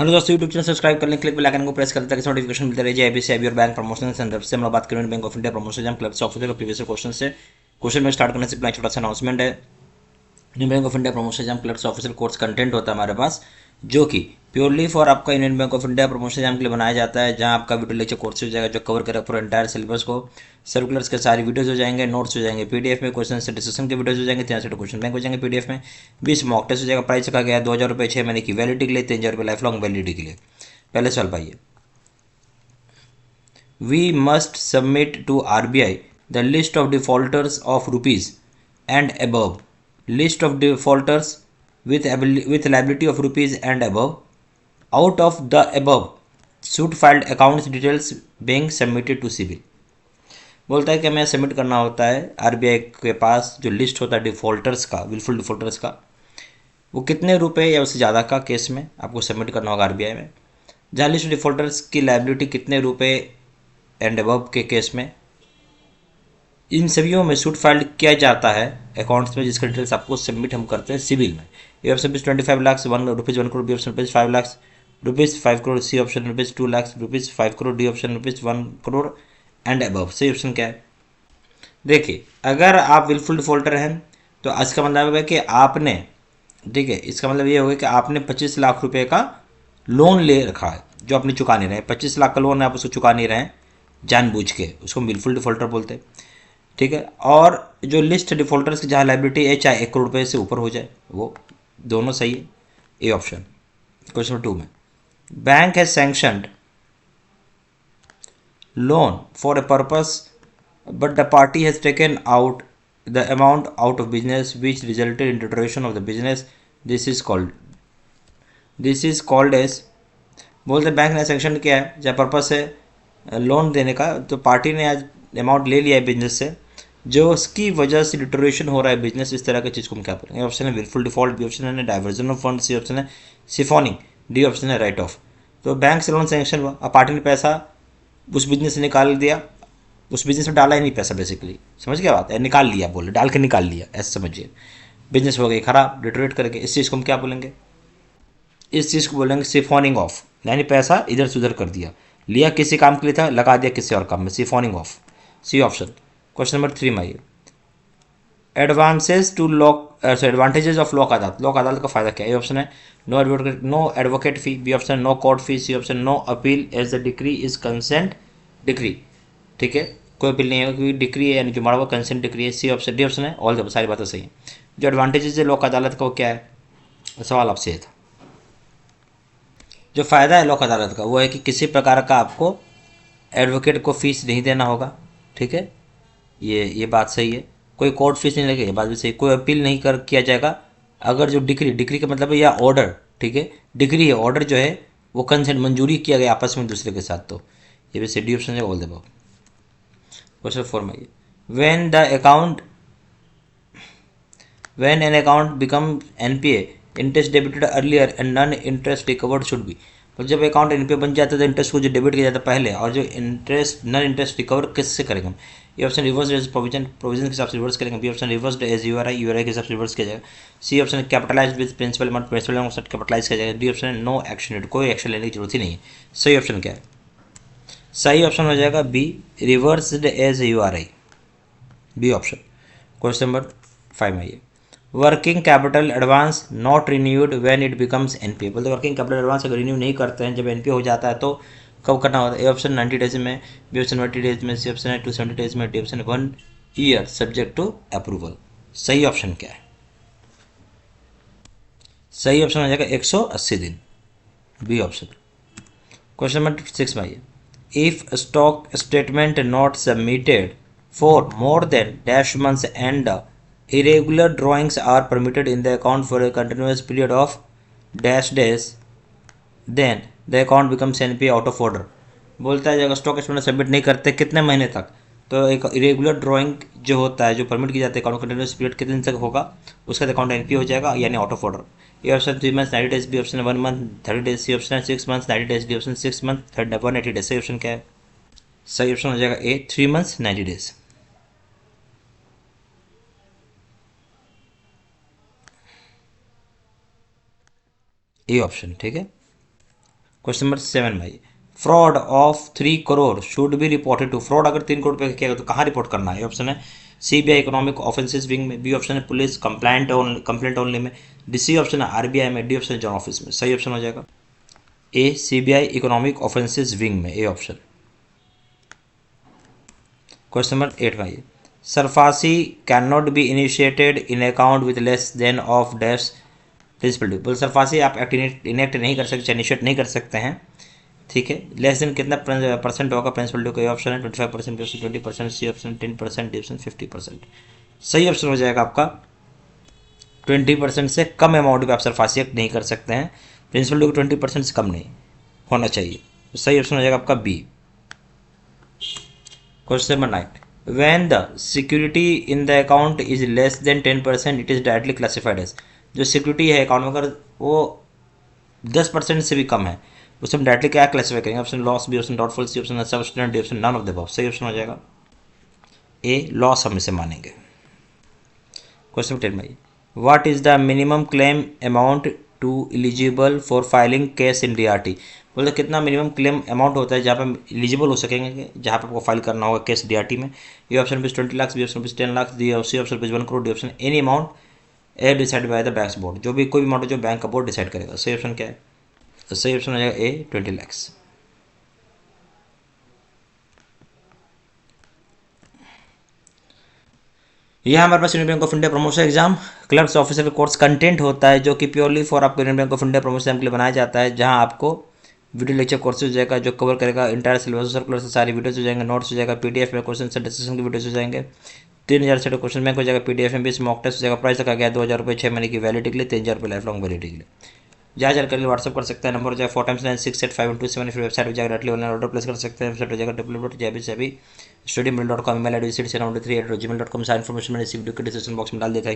Hello दोस्तों, YouTube channel subscribe कर लें, क्लिक बेल आइकन को प्रेस कर दें ताकि नोटिफिकेशन मिलते रहे। आईबीसी और बैंक प्रमोशन संदर्भ से हम लोग बात करें bank of India promotion exam club से ऑफिशियल प्रीवियस क्वेश्चन से। क्वेश्चन में स्टार्ट करने से पहले छोटा सा अनाउंसमेंट है। Union Bank of India promotion exam clerks official course content होता है हमारे पास, जो कि प्योरली फॉर आपका union Bank of India promotion exam के लिए बनाया जाता है, जहां आपका वीडियो लेक्चर कोर्स हो जाएगा जो कवर करेगा पूरा एंटायर सिलेबस को। सर्कुलर्स के सारी वीडियोज हो जाएंगे, नोट्स हो जाएंगे पीडीएफ में, क्वेश्चन से डिस्कशन के वीडियोज हो जाएंगे, 3 सेट क्वेश्चन बैंक हो जाएंगे पीडीएफ में, 20 मॉक टेस्ट हो जाएगा। प्राइस रखा गया है 2,000 रुपये 6 महीने की वैलिडिटी के लिए, 3,000 रुपये लाइफ लॉन्ग वैलिडिटी के लिए। पहले सवाल पाइए। We must submit to RBI the list of defaulters of rupees and above. List of defaulters with liability of rupees and above. Out of the above, should filed accounts details being submitted to CIBIL. बोलता है कि हमें submit करना होता है RBI के पास जो list होता है डिफॉल्टर्स का, विलफुल डिफॉल्टर्स का, वो कितने रुपए या उससे ज़्यादा का केस में आपको सबमिट करना होगा आरबीआई में, जहाँ लिस्ट डिफॉल्टर्स की लाइबिलिटी कितने रुपए एंड अबव के केस में। इन सभी में सूट फाइल किया जाता है अकाउंट्स में, जिसका डिटेल्स आपको सबमिट हम करते हैं सिविल में। A option rupees 25 lakh ₹1 crore, B option ₹5 lakh ₹5 crore, C option ₹2 lakh ₹5 crore, D option ₹1 crore and above. सही ऑप्शन क्या है? देखिए, अगर आप विलफुल डिफॉल्टर हैं तो इसका मतलब है कि आपने, ठीक है, इसका मतलब ये होगा कि आपने 25 लाख रुपए का लोन ले रखा है जो आपने चुका नहीं रहे। 25 लाख का लोन है, आप उसको चुका नहीं रहे जानबूझ के, उसको विलफुल डिफॉल्टर बोलते हैं। ठीक है, और जो लिस्ट डिफॉल्टर्स की जहाँ लाइबिलिटी है चाहे 1 करोड़ रुपये से ऊपर हो जाए, वो दोनों सही है। A option. क्वेश्चन नंबर 2 में, bank has sanctioned loan for a purpose but the party has taken out the amount out of business which resulted in deterioration of the business. This is called as, बोलते bank ने sanction किया है जब purpose है loan देने का, तो party ने आज अमाउंट ले लिया है बिजनेस से जो उसकी वजह से डिटोरेशन हो रहा है बिजनेस, इस तरह की चीज़ को हम क्या बोलेंगे? ऑप्शन है विलफुल डिफॉल्ट, बी ऑप्शन है diversion of fund, C option है सिफोनिंग, डी ऑप्शन है राइट ऑफ। तो बैंक से लोन सेंक्शन हुआ, अब पार्टी ने पैसा उस बिजनेस से निकाल दिया, उस बिजनेस में डाला ही नहीं पैसा, बेसिकली समझ क्या बात है, निकाल लिया, बोले डाल के निकाल लिया, ऐसे समझिए। बिजनेस हो गई खराब, डिटोरेट करके, इस चीज़ को हम क्या बोलेंगे? इस चीज़ को बोलेंगे सिफोनिंग ऑफ, यानी पैसा इधर से उधर कर दिया, लिया किसी काम के लिए था, लगा दिया किसी और काम में, siphoning off. C option. Question number 3 में आइए। Advances to Lok advantages of Lok Adalat. Lok Adalat का फायदा क्या है? ए ऑप्शन है no advocate fee, B option no court fee, C option no appeal as the decree is consent decree. ठीक है, कोई अपील नहीं है क्योंकि डिक्री है, यानी जो मारा हुआ कंसेंट डिक्री है। सी ऑप्शन, डी ऑप्शन है ऑल, सारी बातें सही हैं। जो एडवांटेजेस है लॉक अदालत का वो क्या है? सवाल आपसे ये था। जो फ़ायदा है लोक अदालत का वो है कि किसी प्रकार का आपको एडवोकेट को फीस नहीं देना होगा। ठीक है, ये बात सही है। कोई कोर्ट फीस नहीं लगेगी, ये बात भी सही। कोई अपील नहीं कर किया जाएगा। अगर जो डिक्री, डिक्री का मतलब है या ऑर्डर, ठीक है, डिग्री है, ऑर्डर जो है वो कंसेंट मंजूरी किया गया आपस में दूसरे के साथ, तो ये भी सी डी ऑप्शन है ऑल द अबव। क्वेश्चन 4 में, when the account when an account becomes NPA, interest debited earlier and none interest recovered should be। तो जब अकाउंट एनपीए बन जाता है तो इंटरेस्ट को जो डेबिट किया जाता है पहले, और जो इंटरेस्ट नन इंटरेस्ट रिकवर किससे करेंगे हम? ये option reverse as provision, provision के हिसाब से रिवर्स करेंगे, B option reverse as URI, URI के हिसाब से रिवर्स किया जाएगा, C option capitalise with principal amount, principal amount capitalise किया जाएगा, डी ऑप्शन नो एक्शन, कोई एक्शन लेने की जरूरत ही नहीं है। सही ऑप्शन क्या है? सही ऑप्शन हो जाएगा B, reversed as URI, B option. Question number 5 में, ये working capital advance not renewed when it becomes NPA. बोलते वर्किंग कैपिटल एडवांस अगर रिन्यू नहीं करते हैं, जब एनपीए हो जाता है तो कब करना होता है? ए ऑप्शन 90 डेज में, बी ऑप्शन 20 डेज में, सी ऑप्शन है 270 डेज में, D option 1 year subject to approval. सही ऑप्शन क्या है? सही ऑप्शन हो जाएगा 180 दिन, बी ऑप्शन। क्वेश्चन नंबर 6 में आइए। If stock statement not submitted for more than dash months and irregular drawings are permitted in the account for a continuous period of dash days, then the account becomes NPA out of order। बोलता है अगर stock statement submit नहीं करते कितने महीने तक, तो एक इरेगुलर ड्राइंग जो होता है, जो परमिट की जाती है अकाउंट कंटिन्यूस पीरियड कितने दिन तक होगा, उसका अकाउंट एनपीए हो जाएगा, यानी out of order. A option 3 month 90 days, B option 1 month 30 days, C option 6 month 90 days, D option 6 month 180 days. सही ऑप्शन क्या है? सही ऑप्शन हो जाएगा A, 3 month 90 days, A option. ठीक है, क्वेश्चन नंबर 7 भाई, fraud of 3 crore should be reported to, fraud अगर 3 करोड़ पे किया तो कहाँ रिपोर्ट करना है? ऑप्शन है सीबीआई इकोनॉमिक ऑफेंसेस विंग में, बी ऑप्शन है पुलिस कंप्लेंट ओनली में, डी ऑप्शन है आरबीआई में, डी ऑप्शन है जॉन ऑफिस में। सही ऑप्शन हो जाएगा A CBI economic offences wing में, ए ऑप्शन। क्वेश्चन नंबर 8 भाई, SARFAESI can not be initiated in account with less than of dash principal due. बोल सरफासी आप एक्ट इनेक्ट नहीं कर सकते, इनिशिएट नहीं कर सकते हैं, ठीक है। लेस देन कितना परसेंट होगा प्रिंसिपल ड्यू का? ऑप्शन है 25%, B option 20%, C option 10%, D option 50%। सही ऑप्शन हो जाएगा आपका 20% से कम अमाउंट पे आप सरफासी एक्ट नहीं कर सकते हैं, प्रिंसिपल ड्यू 20% से कम नहीं होना चाहिए। तो सही ऑप्शन हो जाएगा आपका B. Question number 9, when the security in the account is less than 10% it is directly classified as, जो सिक्योरिटी है अकाउंट में अगर वो 10% से भी कम है उसे हम डायरेक्टली क्या क्लासीफाई करेंगे? Option loss, B option doubtful, C option substandard, D option none of the above. सही ऑप्शन हो जाएगा ए लॉस, हम इसे मानेंगे। क्वेश्चन 10 भाई, what is the minimum claim amount to eligible for filing case in DRT. बोलते कितना मिनिमम क्लेम अमाउंट होता है जहाँ पे हम एलिजिबल हो सकेंगे, जहाँ पे आपको फाइल करना होगा केस डीआरटी में? A option 20 lakh, B option 10 lakh, C option 1 crore, D option any amount a decide by the bank board, जो भी कोई भी अमाउंट जो बैंक का बोर्ड डिसाइड करेगा। सही ऑप्शन क्या है? तो सही ऑप्शन हो जाएगा ए 20 लाख। यह हमारे पास Union Bank of India promotion exam clerks officer का कोर्स कंटेंट होता है, जो कि प्योरली फॉर आपको Union Bank of India promotion exam के लिए बनाया जाता है, जहां आपको वीडियो लेक्चर कोर्सेज हो जाएगा जो कवर करेगा इंटायर सिलेबस, सर्कुलर से सारी वीडियोस हो जाएंगे, नोट्स हो जाएगा, पीडीएफ में क्वेश्चन से डिस्कशन की वीडियोस हो जाएंगे, 3000 से क्वेश्चन बैंक हो जाएगा, पीडीएफ में 20 मॉक टेस्ट हो जाएगा। प्राइस रखा गया 2000 रुपये 6 महीने की वैलिडिटी के लिए, 3000 रुपये लाइफ लॉन्ग वैलिडिटी के लिए। जहाँ जानकारी के लिए व्हाट्सअप कर सकते हैं, नंबर हो जाएगा 4x9685127। फिर वेबसाइट हो जाएगा डायरेक्टली ऑनलाइन ऑर्डर प्लेस कर सकते हैं, वेबसाइट हो जाएगा www.jbstudymail.com, email ID 6793@gmail.com। सारी इन्फॉर्मेशन मैंने इस वीडियो के डिस्क्रिप्शन बॉक्स में डाल दिया था।